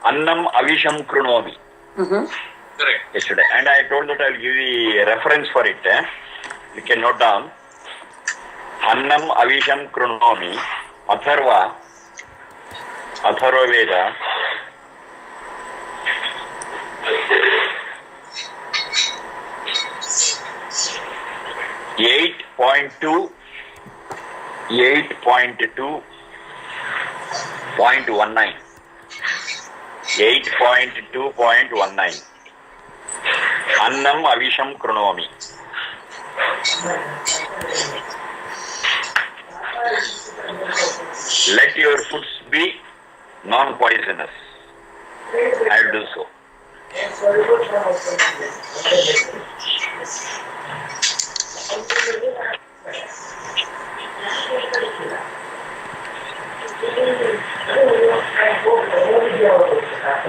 Annam avisham krunomi. Correct. Yesterday. And I told that I will give the reference for it. You can note down. Annam avisham krunomi. Atharva Veda. 8.2.19. 8.2.19. Annam avisham krunomi. Let your foods be non-poisonous. I will do so.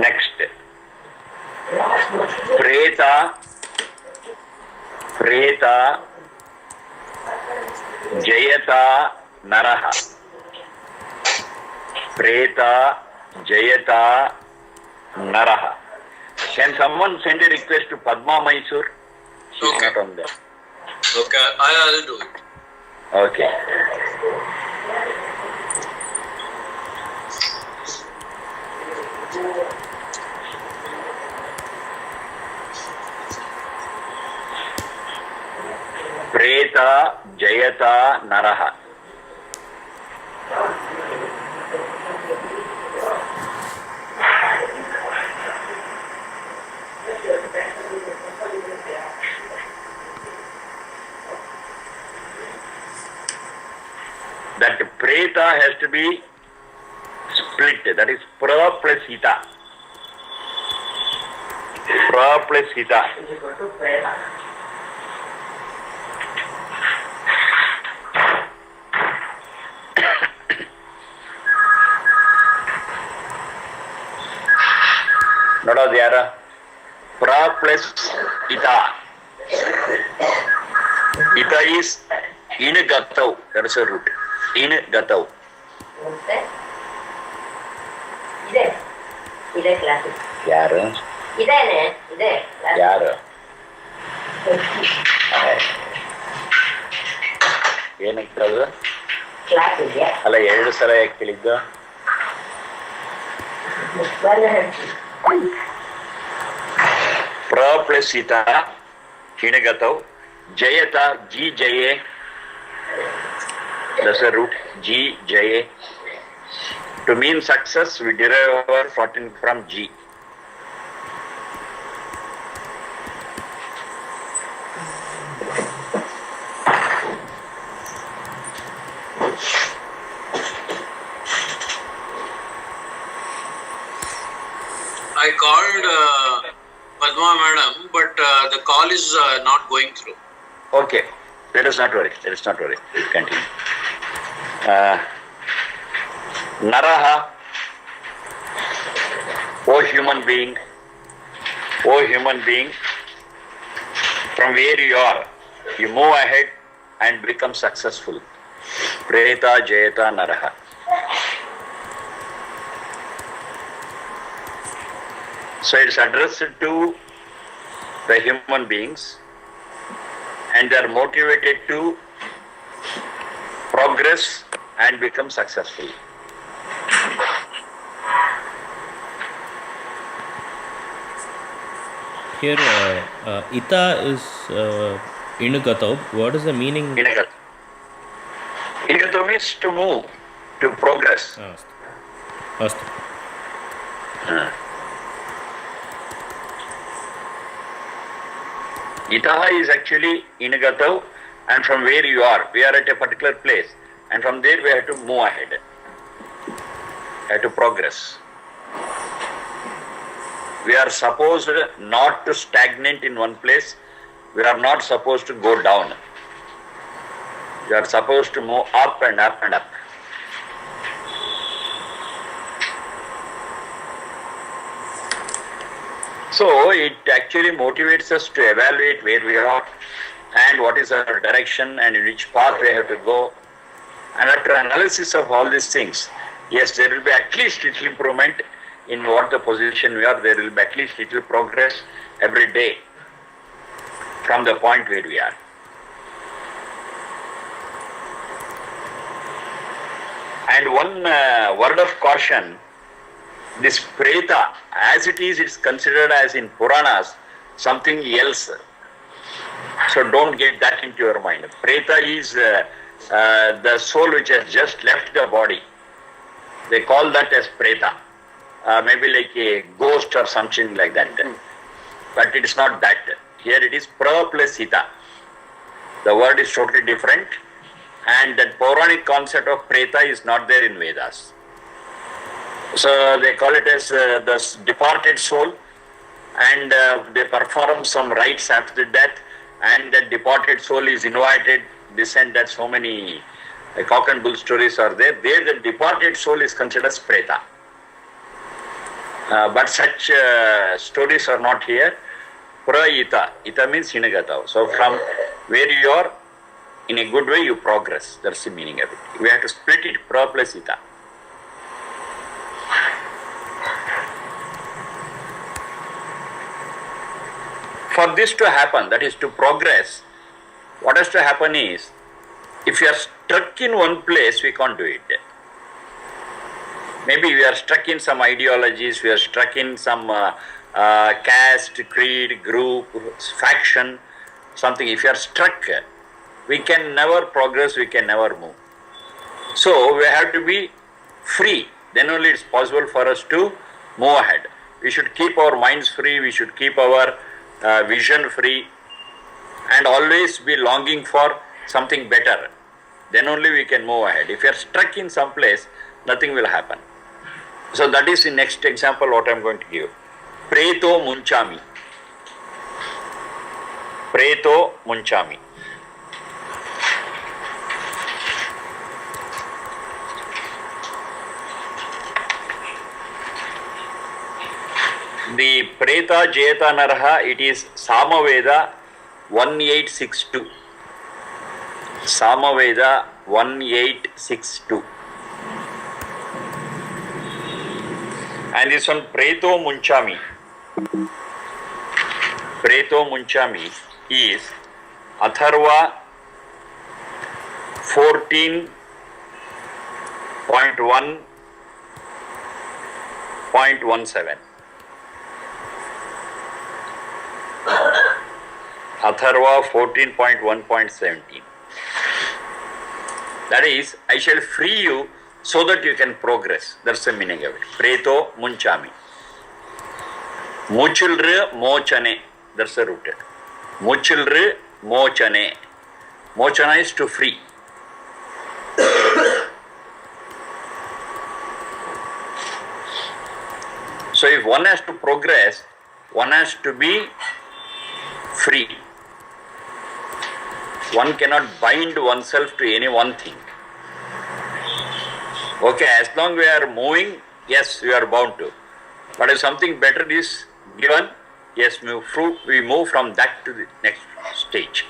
Next. Preta Jayata Naraha. Preta Jayata Naraha. Can someone send a request to Padma Mysore? She is not on there. Okay, I'll do it. Okay. Preta Jayata Naraha. That Preta has to be split. That is pra plus hita. Pra plus hita. Notice here, pra plus ita. Ita is in gatau. That is a root. In gatau. Ide class. Yaru. Ide. Yaru. ಏನಾಗ್ತದ Class ಇದೆಯಾ? ಅಲ್ಲ 2 ಸಲ ಯಾಕೆ ಕೇಳಿದ್ದು? ಪ್ರ plus ಇತ ಹಿಣಗತವ್ ಜಯತ G ಜಯೆ that's a root G Jaye. To mean success we derive our 14 from G. I called Padma madam, but the call is not going through. Okay, let us not worry. Continue. Naraha, O human being, from where you are, you move ahead and become successful. Preta Jayata Naraha. So it's addressed to the human beings and they are motivated to progress and become successful. Here, ita is inugatav. What is the meaning? Inugatav means to move, to progress. Astu. Itaha is actually inugatav, and from where you are, we are at a particular place, and from there we have to move ahead, have to progress. We are supposed not to stagnate in one place. We are not supposed to go down. We are supposed to move up and up and up. So it actually motivates us to evaluate where we are and what is our direction and in which path we have to go. And after analysis of all these things, yes, there will be at least little improvement in what the position we are, there will be at least little progress every day from the point where we are. And one word of caution, this preta, as it is considered as in Puranas, something else. So don't get that into your mind. Preta is the soul which has just left the body. They call that as preta. Maybe like a ghost or something like that. But it is not that. Here it is pra plus ita. The word is totally different. And that Puranic concept of preta is not there in Vedas. So they call it as the departed soul, and they perform some rites after death, and that departed soul is invited, this and that, so many cock and bull stories are there. There the departed soul is considered as preta. But such stories are not here. Praita, ita means inagata. So from where you are, in a good way you progress. That's the meaning of it. We have to split it, pra plus ita. For this to happen, that is to progress, what has to happen is, if you are stuck in one place, we can't do it. Maybe we are stuck in some ideologies, we are stuck in some caste, creed, group, faction, something. If you are stuck, we can never progress, we can never move. So we have to be free. Then only it's possible for us to move ahead. We should keep our minds free, we should keep our vision free, and always be longing for something better. Then only we can move ahead. If you are stuck in some place, nothing will happen. So that is the next example what I am going to give. Preto munchami. Preto munchami. The Preta Jeta Narha, it is Samaveda 1862. Samaveda 1862. And this one Preto Munchami. Preto Munchami is Atharva 14.1.17. Atharva 14.1.17. That is, I shall free you so that you can progress. That's the meaning of it. Preto munchami. Muchilre mochane. That's the root. Muchilre mochane. Mochana is to free. So if one has to progress, one has to be free. One cannot bind oneself to any one thing. Okay, as long we are moving, yes, we are bound to. But if something better is given, yes, we move from that to the next stage.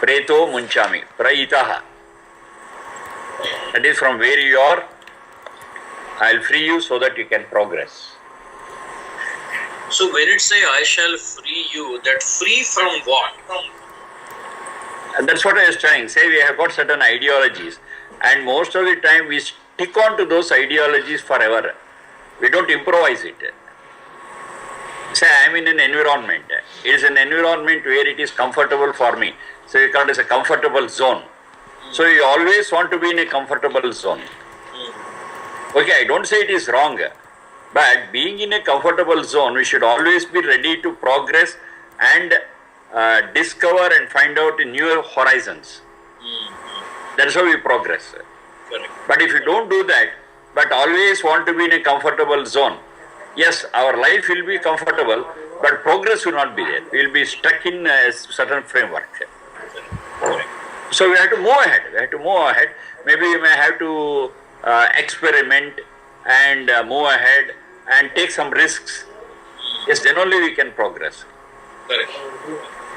Preto munchami, praitaha. That is from where you are, I will free you so that you can progress. So when it say I shall free you, that free from what? And that's what I was trying. Say we have got certain ideologies, and most of the time we stick on to those ideologies forever. We don't improvise it. Say I am in an environment. It is an environment where it is comfortable for me. So we call it as a comfortable zone. So you always want to be in a comfortable zone. Okay, I don't say it is wrong. But being in a comfortable zone, we should always be ready to progress and discover and find out new horizons. That's how we progress. Correct. But if you don't do that, but always want to be in a comfortable zone, yes, our life will be comfortable, but progress will not be there. We will be stuck in a certain framework. Correct. So we have to move ahead. We have to move ahead. Maybe we may have to experiment and move ahead and take some risks. Yes, then only we can progress. Correct.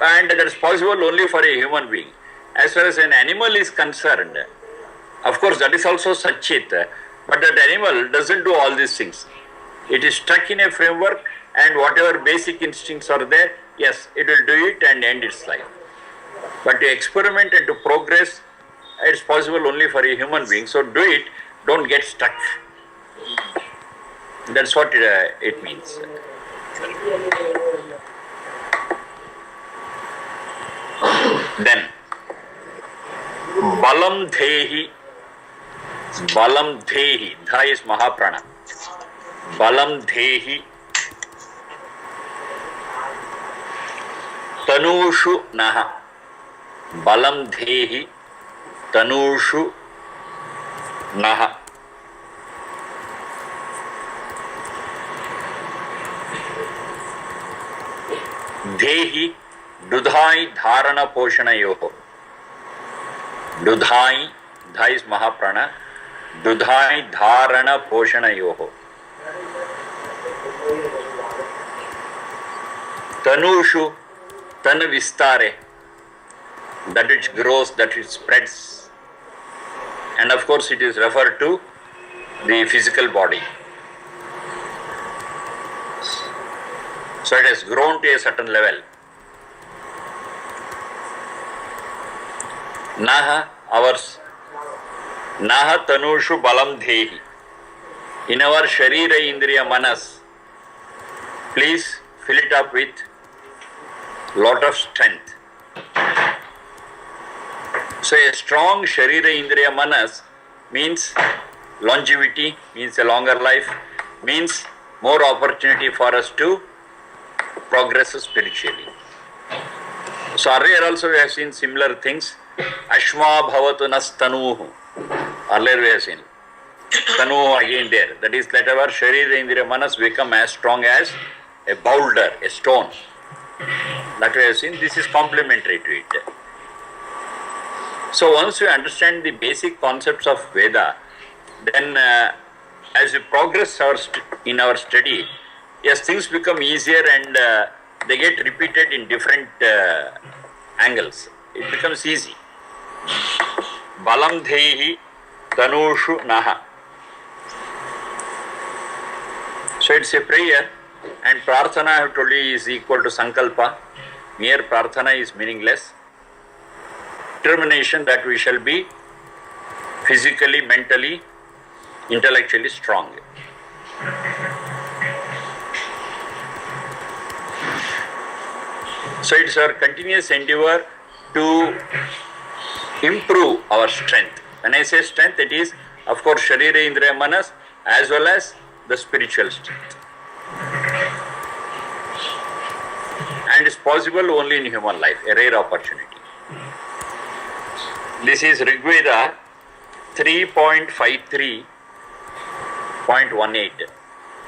And that is possible only for a human being. As far as an animal is concerned, of course that is also Satchit, but that animal doesn't do all these things. It is stuck in a framework, and whatever basic instincts are there, yes, it will do it and end its life. But to experiment and to progress, it's possible only for a human being. So do it, don't get stuck. That's what it means. Then, balam dhehi. Balam dhehi. Dha is Mahaprana. Balam dhehi. Tanushu naha. Balam dhehi. Tanushu naha. Dhehi. Dudhai dharana poshana yoho. Dudhai. Dha is Mahaprana. Dudhai dharana poshana yoho. Tanushu. Tana vistare. That which grows, that which spreads. And of course it is referred to the physical body. So it has grown to a certain level. Naha, ours. Naha tanushu balam dhehi. In our sharira indriya manas, please fill it up with lot of strength. So a strong sharira indriya manas means longevity, means a longer life, means more opportunity for us to progress spiritually. So earlier also we have seen similar things. Ashma bhavatu nas tanuhu. Earlier we have seen. Tanuhu again there. That is, let our sharira indriya manas become as strong as a boulder, a stone. That we have seen. This is complementary to it. So once we understand the basic concepts of Veda, then as we progress in our study, yes, things become easier and they get repeated in different angles. It becomes easy. Balam dhehi tanushu naha. So it's a prayer, and prarthana, I have told you, is equal to sankalpa. Mere prarthana is meaningless. Determination that we shall be physically, mentally, intellectually strong. So it's our continuous endeavor to improve our strength. When I say strength, it is, of course, sharira indriya manas as well as the spiritual strength. And it's possible only in human life, a rare opportunity. This is Rig Veda 3.53.18.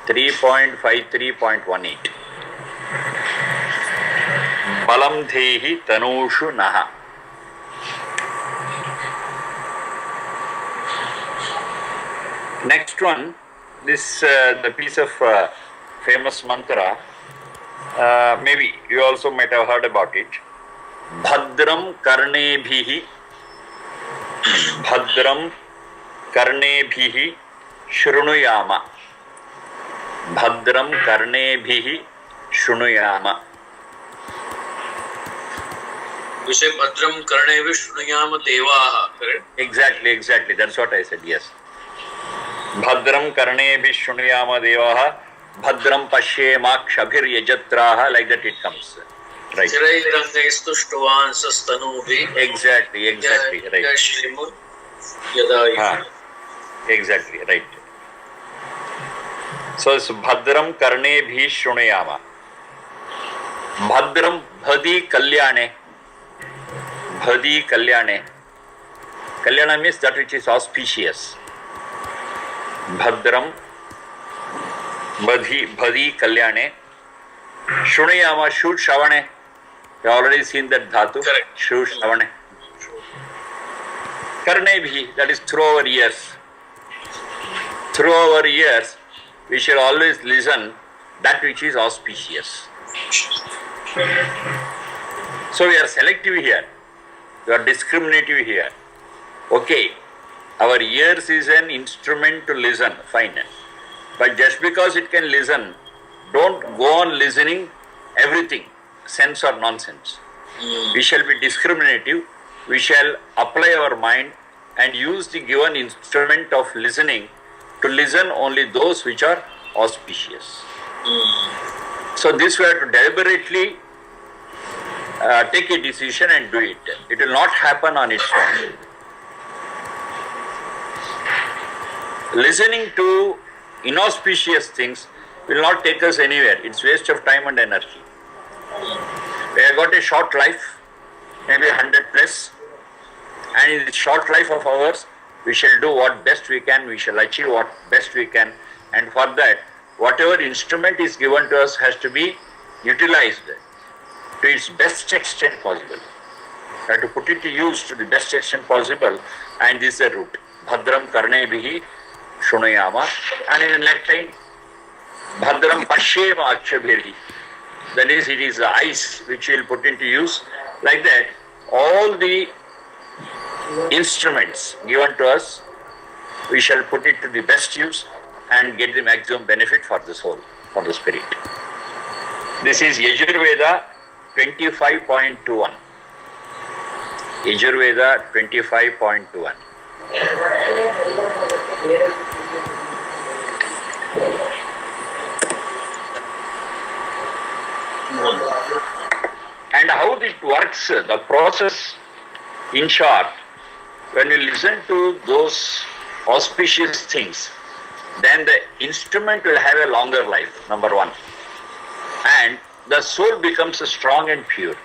3.53.18. Balam dhehi tanushu naha. Next one, this the piece of famous mantra. Maybe you also might have heard about it. Bhadram karnebhihi. Bhadram karnebhihi shrunuyama. Bhadram karnebhihi shrunuyama. You say Bhadram Karnevi Shrunuyama Devaha, correct? Exactly. That's what I said, yes. Bhadram karnebhi shrunuyama devaha. Bhadram pashyemakshabhir yajatraha. Like that it comes. Right. Chirai Rangaistu Shtuvan Sastanubi. Exactly, right. Yashlimu Yada. Exactly, right. So it's Bhadram karnebhi shrunuyama. Bhadram bhadi kalyane. Bhadi kalyane. Kalyana means that which is auspicious. Bhadram bhadi kalyane. Shrunuyama shud shavane. You have already seen that dhatu. Correct. Shud shavane. Karnebhi, that is through our ears. Through our ears, we shall always listen that which is auspicious. So we are selective here. We are discriminative here. Okay, our ears is an instrument to listen, fine. But just because it can listen, don't go on listening everything, sense or nonsense. We shall be discriminative, we shall apply our mind and use the given instrument of listening to listen only those which are auspicious. So this we have to deliberately take a decision and do it. It will not happen on its own. Listening to inauspicious things will not take us anywhere. It's waste of time and energy. We have got a short life, maybe 100 plus, and in this short life of ours, we shall do what best we can, we shall achieve what best we can, and for that, whatever instrument is given to us has to be utilized to its best extent possible. We have to put it to use to the best extent possible, and this is the route. Bhadram karnebihi shunayama, and in the next line, Bhadram pashyema akshabhirhi. That is, it is the eyes which we will put into use. Like that, all the instruments given to us, we shall put it to the best use and get the maximum benefit for the soul, for the spirit. This is Yajurveda 25.21. Yajurveda 25.21. And how it works, the process, in short, when you listen to those auspicious things, then the instrument will have a longer life, number one. And the soul becomes strong and pure.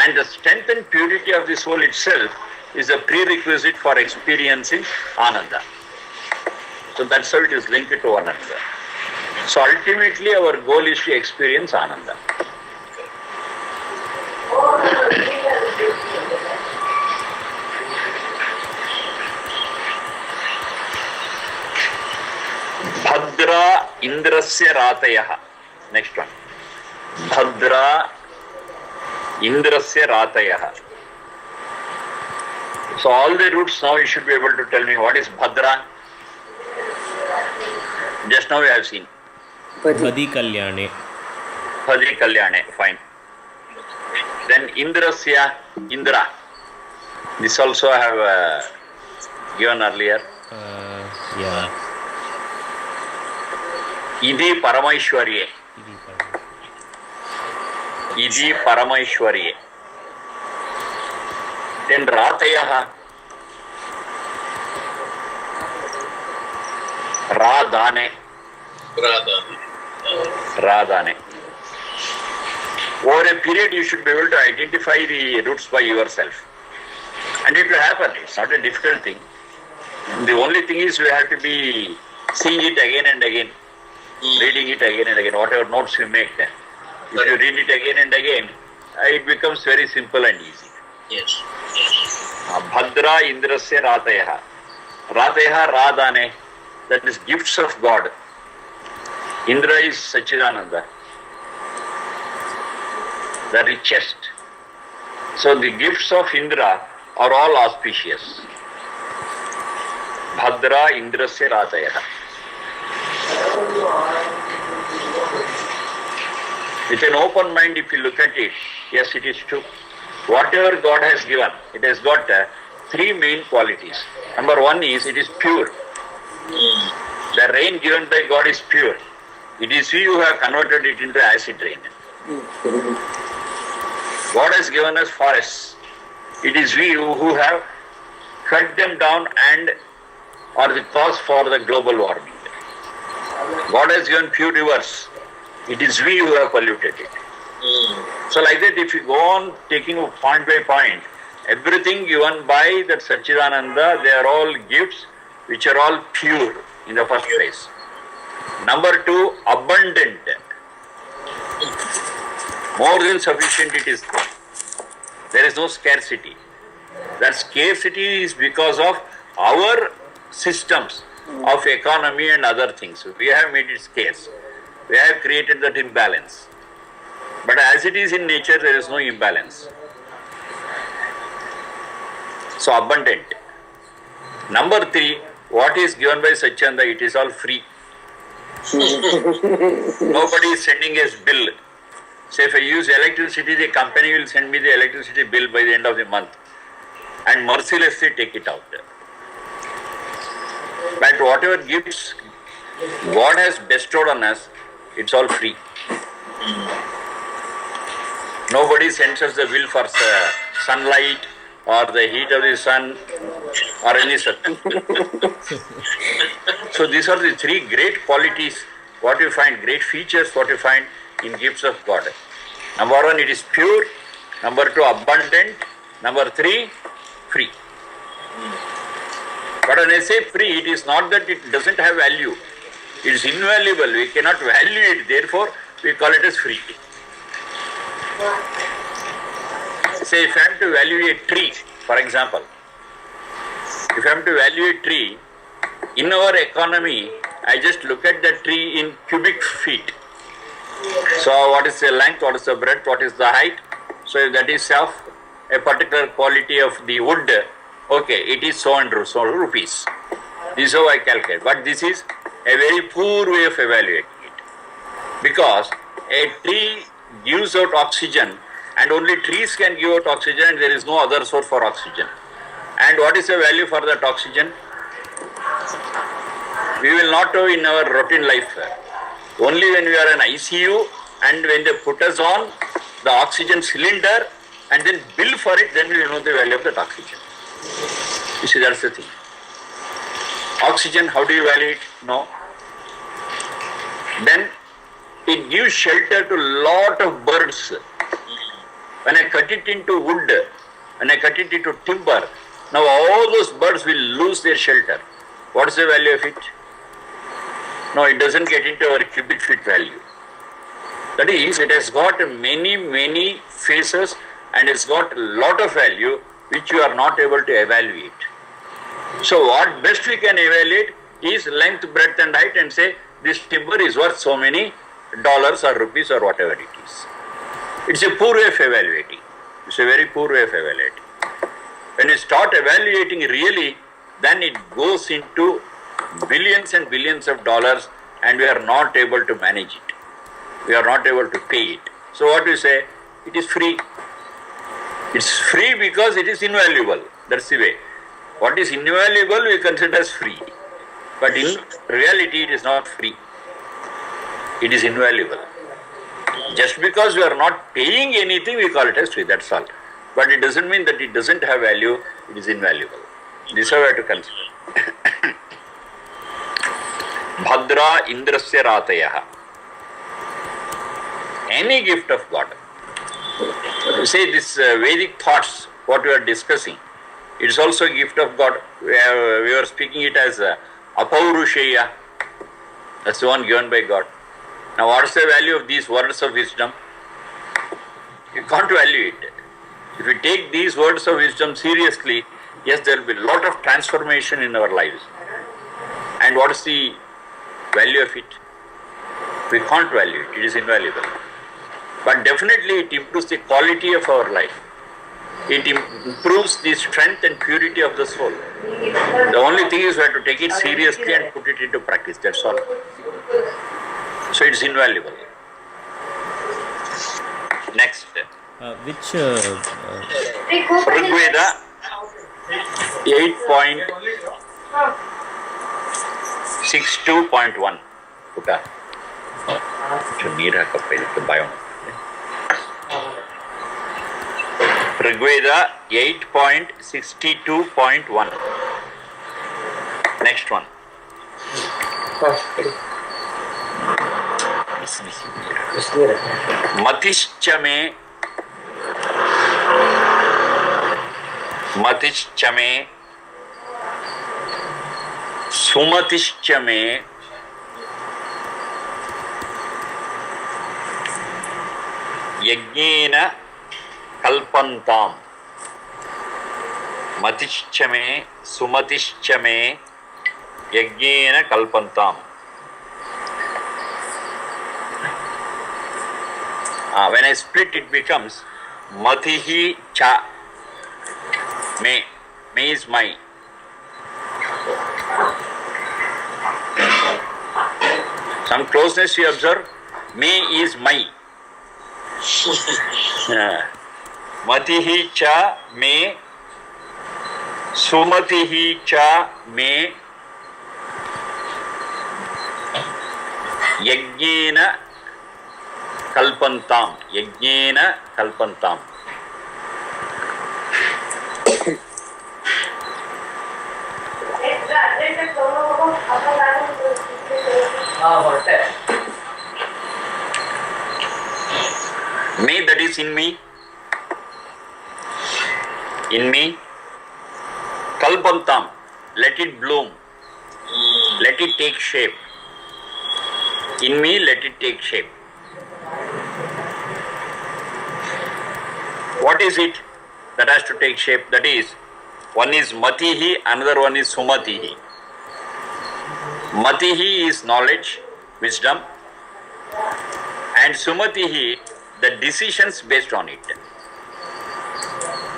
And the strength and purity of the soul itself is a prerequisite for experiencing Ananda. So that's how it is linked to one another. So ultimately our goal is to experience Ananda. Bhadra Indrasya Ratayaha. Next one. Bhadra Indrasya Ratayaha. So all the roots now you should be able to tell me what is Bhadra. Just now we have seen. Bhadi Kalyane. Bhadri Kalyane, fine. Then Indrasya, Indra. This also I have given earlier. Yeah. Idi Paramaishwarye. Idi Paramaishwarye. Then Ratayaha. Radhane. Radhane. Over a period you should be able to identify the roots by yourself. And it will happen. It's not a difficult thing. The only thing is we have to be seeing it again and again. Reading it again and again, whatever notes you make then. If you read it again and again, it becomes very simple and easy. Yes. Bhadra Indrasya Ratayaha. Ratayaha Radhane. That is gifts of God. Indra is Sachidananda, the richest. So the gifts of Indra are all auspicious. Bhadra Indrasya Ratayaha. With an open mind, if you look at it, yes, it is true. Whatever God has given, it has got three main qualities. Number one is it is pure. The rain given by God is pure. It is we who have converted it into acid rain. God has given us forests. It is we who have cut them down and are the cause for the global warming. God has given pure rivers. It is we who have polluted it. So like that, if you go on taking point by point, everything given by that Sachidananda, they are all gifts which are all pure in the first place. Number two, abundant. More than sufficient it is. There is no scarcity. That scarcity is because of our systems of economy and other things. We have made it scarce. We have created that imbalance. But as it is in nature, there is no imbalance. So abundant. Number three, what is given by Satchanda, it is all free. Nobody is sending us bill. Say if I use electricity, the company will send me the electricity bill by the end of the month and mercilessly take it out. But whatever gifts God has bestowed on us, it's all free. Nobody sends us the bill for sunlight or the heat of the sun or any such. So these are the three great qualities, what you find, great features, what you find in gifts of God. Number one, it is pure. Number two, abundant. Number three, free. But when I say free, it is not that it doesn't have value. It is invaluable. We cannot value it. Therefore, we call it as free. Say if I am to value a tree, for example, if I am to value a tree, in our economy, I just look at the tree in cubic feet. So what is the length, what is the breadth, what is the height? So if that is of a particular quality of the wood, okay, it is so and so rupees. This is how I calculate. But this is a very poor way of evaluating it. Because a tree gives out oxygen and only trees can give out oxygen and there is no other source for oxygen. And what is the value for that oxygen? We will not know in our routine life. Only when we are in ICU and when they put us on the oxygen cylinder and then bill for it, then we will know the value of that oxygen. You see, that's the thing. Oxygen, how do you value it? No. Then it gives shelter to lot of birds. When I cut it into wood, when I cut it into timber, now all those birds will lose their shelter. What is the value of it? No, it doesn't get into our cubic feet value. That is, it has got many faces and it's got a lot of value which you are not able to evaluate. So what best we can evaluate is length, breadth and height and say this timber is worth so many dollars or rupees or whatever it is. It's a poor way of evaluating. It's a very poor way of evaluating. When you start evaluating really, then it goes into billions and billions of dollars and we are not able to manage it. We are not able to pay it. So what do you say? It is free. It's free because it is invaluable. That's the way. What is invaluable we consider as free. But in reality it is not free. It is invaluable. Just because we are not paying anything we call it as free, that's all. But it doesn't mean that it doesn't have value, it is invaluable. This is how we have to consider. Bhadra Indrasya Ratayaha. Any gift of God. Say this Vedic thoughts, what we are discussing, it is also a gift of God. We are speaking it as Apaurusheya. That's the one given by God. Now what is the value of these words of wisdom? You can't value it. If you take these words of wisdom seriously, yes, there will be a lot of transformation in our lives. And what is the value of it? We can't value it. It is invaluable. But definitely it improves the quality of our life. It improves the strength and purity of the soul. The only thing is we have to take it seriously and put it into practice. That's all. So it's invaluable. Next. Which Rigveda 8.62.1. Puta. ನೀರು ಹಾಕಪ್ಪ ಇದಕ್ಕೆ ಬಾಯೋಣ. Rigveda 8.62.1. Next one. Matishchame Sumatishchame Yajnena Kalpantam. Matishchame Sumatishchame Yajnena Kalpantam. When I split it becomes Matihi Cha. Me is my. Some closeness you observe. Me is my. Matihi cha me. Sumatihi cha me. Yajnena kalpantam. Yajnena kalpantam. Me, that is in me. In me. Kalpantam. Let it bloom. Let it take shape. In me, let it take shape. What is it that has to take shape? That is, one is Matihi, another one is Sumatihi. Matihi is knowledge, wisdom, and Sumatihi, the decisions based on it,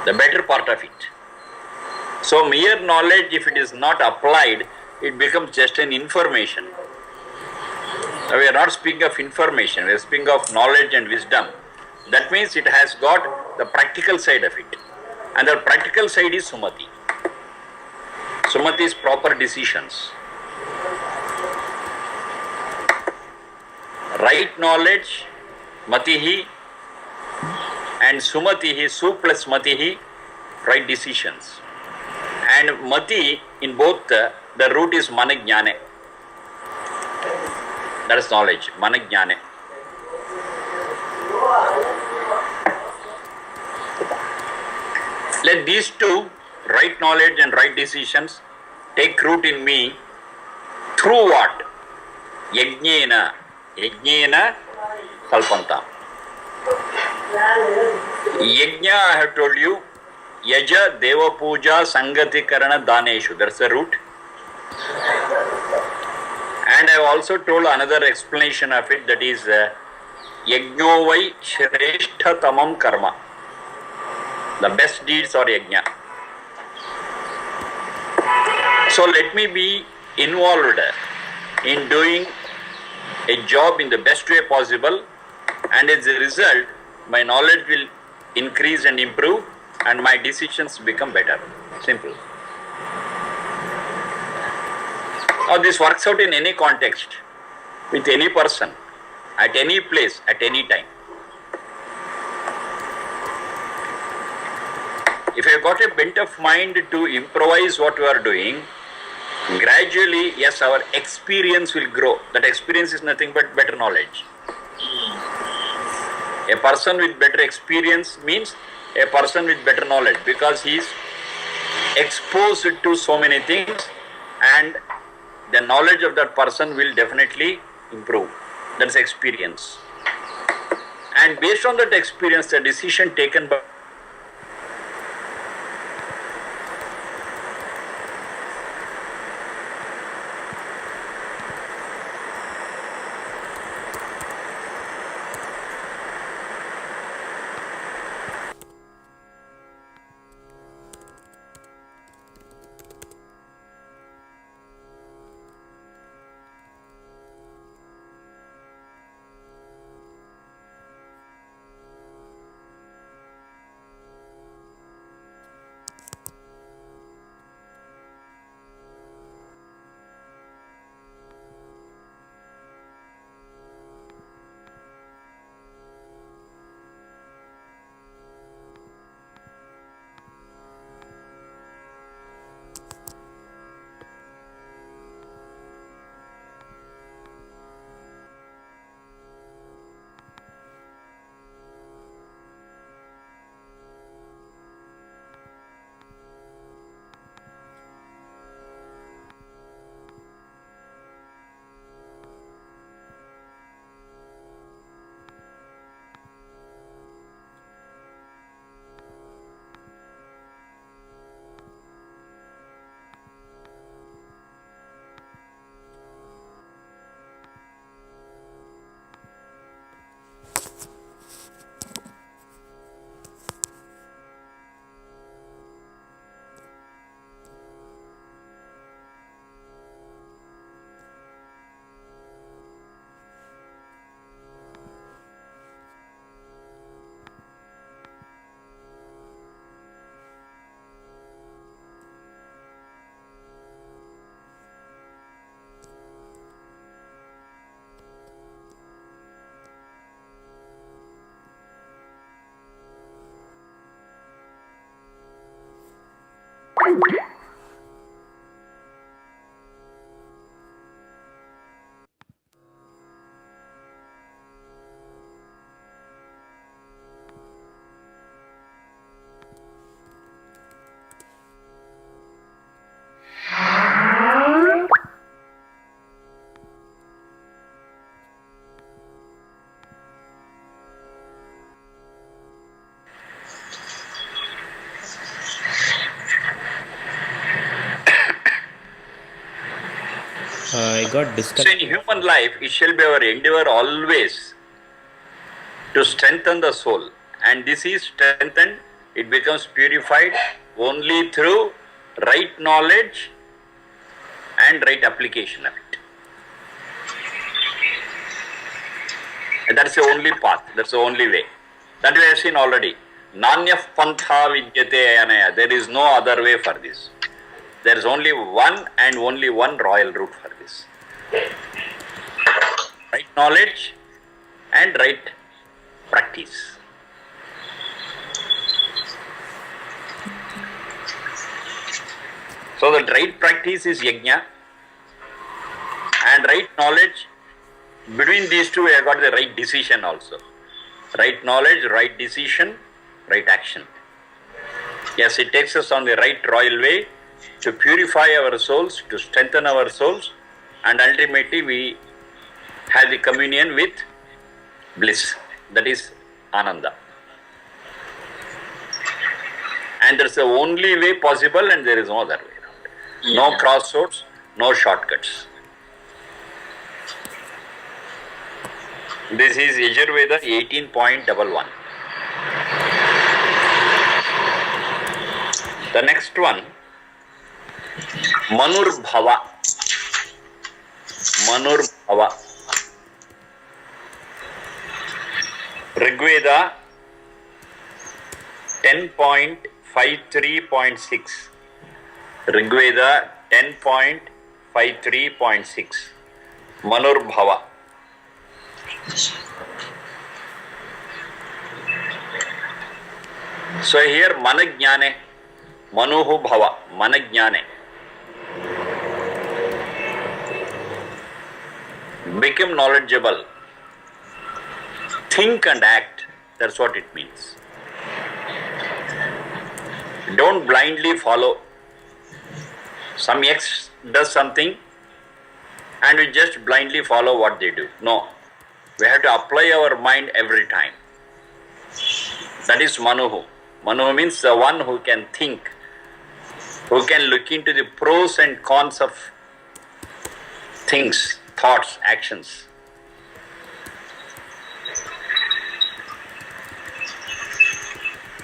the better part of it. So mere knowledge, if it is not applied, it becomes just an information. Now we are not speaking of information, we are speaking of knowledge and wisdom. That means it has got the practical side of it, and the practical side is Sumati. Sumati is proper decisions. Right knowledge, Matihi, and Sumatihi, Su plus Matihi, right decisions. And Mati, in both, the root is Manajnane. That is knowledge, Manajnane. Let these two, right knowledge and right decisions, take root in me through what? Yajnena. Yajnena kalpantam. Yajna, I have told you, Yaja, Deva Puja, Sangati Karana, Daneshu. That's the root. And I have also told another explanation of it, that is Yajnovai Shrestha Tamam Karma. The best deeds are Yajna. So let me be involved in doing a job in the best way possible, and as a result, my knowledge will increase and improve, and my decisions become better. Simple. Now this works out in any context, with any person, at any place, at any time. If you have got a bent of mind to improvise what you are doing, gradually, yes, our experience will grow. That experience is nothing but better knowledge. A person with better experience means a person with better knowledge, because he is exposed to so many things, and the knowledge of that person will definitely improve. That's experience. And based on that experience, the decision taken by got So in disconnected. human life, it shall be our endeavor always to strengthen the soul. And this is strengthened, it becomes purified only through right knowledge and right application of it. And that's the only path, that's the only way. That we have seen already. Nanyaf pantha vidyate anaya. There is no other way for this. There is only one and only one royal route for this. Right knowledge and right practice. So the right practice is yajna and right knowledge. Between these two, we have got the right decision also. Right knowledge, right decision, right action. Yes, it takes us on the right royal way to purify our souls, to strengthen our souls, and ultimately we have the communion with bliss. That is Ananda. And that's the only way possible, and there is no other way around. No crossroads, no shortcuts. This is Yajurveda 18.11. The next one, Manurbhava. Manurbhava. Rigveda 10.53.6. Rigveda 10.53.6. Manurbhava. So here Manajnane, Manuhu Bhava, Manajnane. Become knowledgeable. Think and act. That's what it means. Don't blindly follow. Some X does something and we just blindly follow what they do. No. We have to apply our mind every time. That is Manuhu. Manuhu means the one who can think, who can look into the pros and cons of things, thoughts, actions.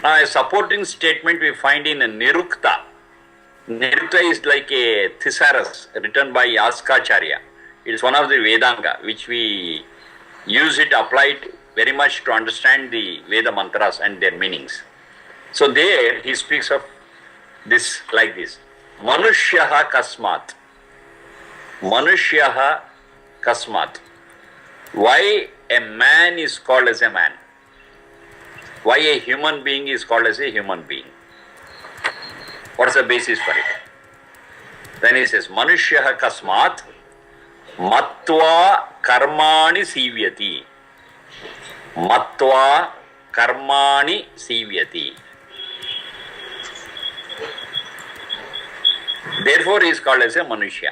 Now a supporting statement we find in Nirukta. Nirukta is like a thesaurus written by Yaskacharya. It is one of the Vedanga which we use it, apply it very much to understand the Veda mantras and their meanings. So there he speaks of this like this. Manushyaha kasmat. Manushyaha kasmat. Why a man is called as a man? Why a human being is called as a human being? What is the basis for it? Then he says, Manushyaha kasmat matva karmani sivyati. Matva karmani sivyati. Therefore he is called as a Manushya.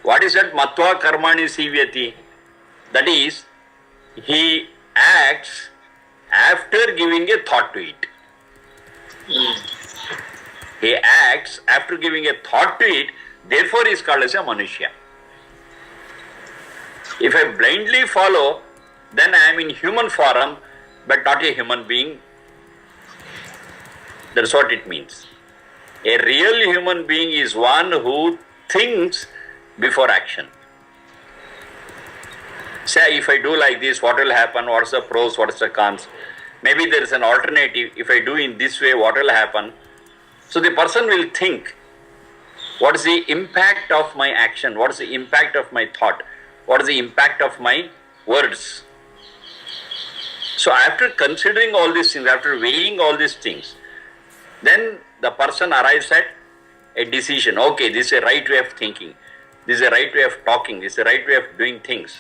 What is that matva karmani sivyati? That is, he acts after giving a thought to it. He acts after giving a thought to it, therefore he is called as a Manushya. If I blindly follow, then I am in human form, but not a human being. That's what it means. A real human being is one who thinks before action. Say, if I do like this, what will happen? What's the pros? What's the cons? Maybe there is an alternative. If I do in this way, what will happen? So the person will think, what is the impact of my action? What is the impact of my thought? What is the impact of my words? So after considering all these things, after weighing all these things, then the person arrives at a decision. Okay, this is a right way of thinking. This is a right way of talking. This is a right way of doing things.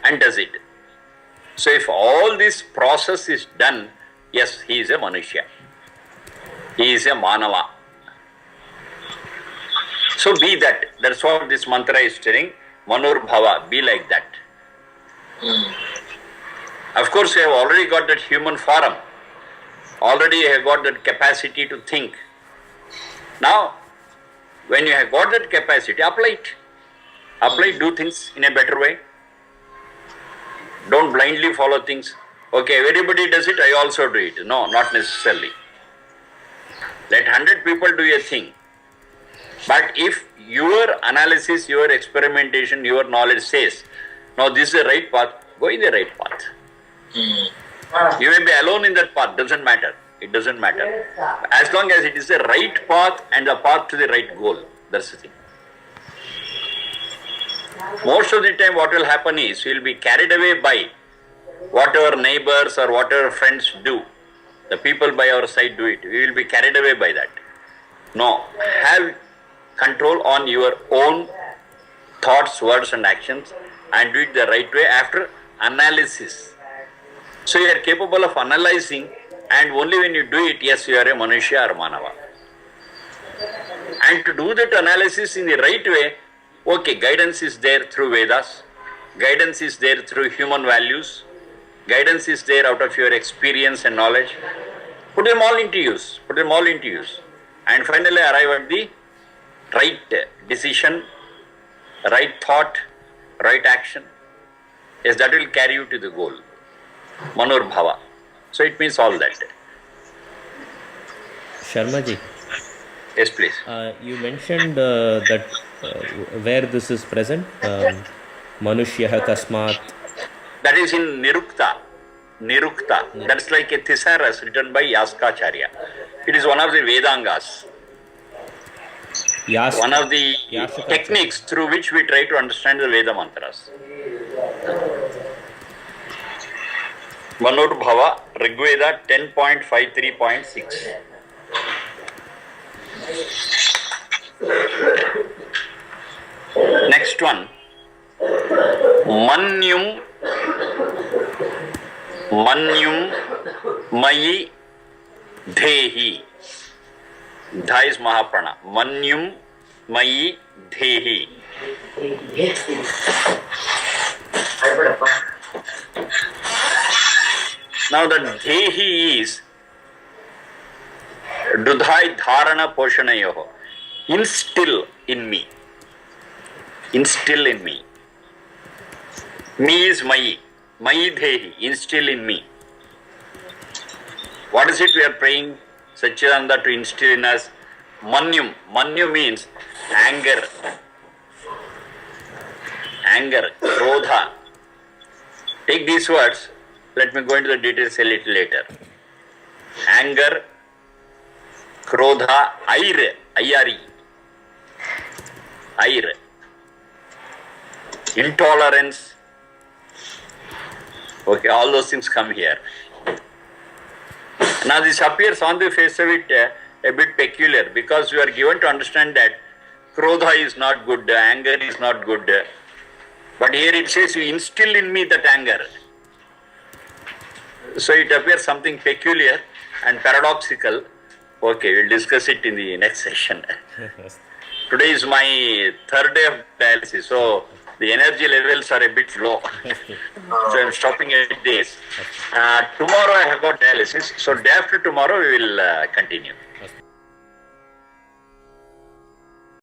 And does it. So if all this process is done, yes, he is a Manushya. He is a Manava. So be that. That's what this mantra is telling. Manurbhava, be like that. Of course, you have already got that human form. Already you have got that capacity to think. Now, when you have got that capacity, apply it. Apply, do things in a better way. Don't blindly follow things. Okay, everybody does it, I also do it. No, not necessarily. Let 100 people do a thing. But if your analysis, your experimentation, your knowledge says, no, this is the right path, go in the right path. You may be alone in that path, doesn't matter. It doesn't matter. As long as it is the right path and the path to the right goal. That's the thing. Most of the time what will happen is we will be carried away by what our neighbors or what our friends do. The people by our side do it. We will be carried away by that. No. Have control on your own thoughts, words and actions and do it the right way after analysis. So you are capable of analyzing and only when you do it, yes, you are a Manushya or Manava. And to do that analysis in the right way, okay, guidance is there through Vedas, guidance is there through human values, guidance is there out of your experience and knowledge. Put them all into use, and finally arrive at the right decision, right thought, right action. Yes, that will carry you to the goal. Manur Bhava. So it means all that. Sharma ji, Yes, please. you mentioned that where this is present, Manushya Kasmat. That is in Nirukta. That's like a thesaurus written by Yaskacharya. It is one of the Vedangas. One of the techniques through which we try to understand the Veda mantras. Manur Bhava, Rigveda 10.53.6. Next one. Manyum Mayi Dhehi. Dha is Mahaprana. Manyum Mayi Dhehi. Now the Dhehi is Dudhai Dharana Poshanayoho. Instill in me. Instill in me. Me is Mayi. Mayi Dhehi. Instill in me. What is it we are praying Satchidananda to instill in us? Manyum. Manyu means anger. Anger. Krodha. Take these words. Let me go into the details a little later. Anger. Krodha. Aire. Ayari. Aire. Intolerance. Okay, all those things come here. Now this appears on the face of it a bit peculiar because we are given to understand that Krodha is not good, anger is not good. But here it says, you instill in me that anger. So it appears something peculiar and paradoxical. Okay, we'll discuss it in the next session. Today is my third day of dialysis, so the energy levels are a bit low. So I'm stopping at days. Tomorrow I have got dialysis, so day after tomorrow we will continue.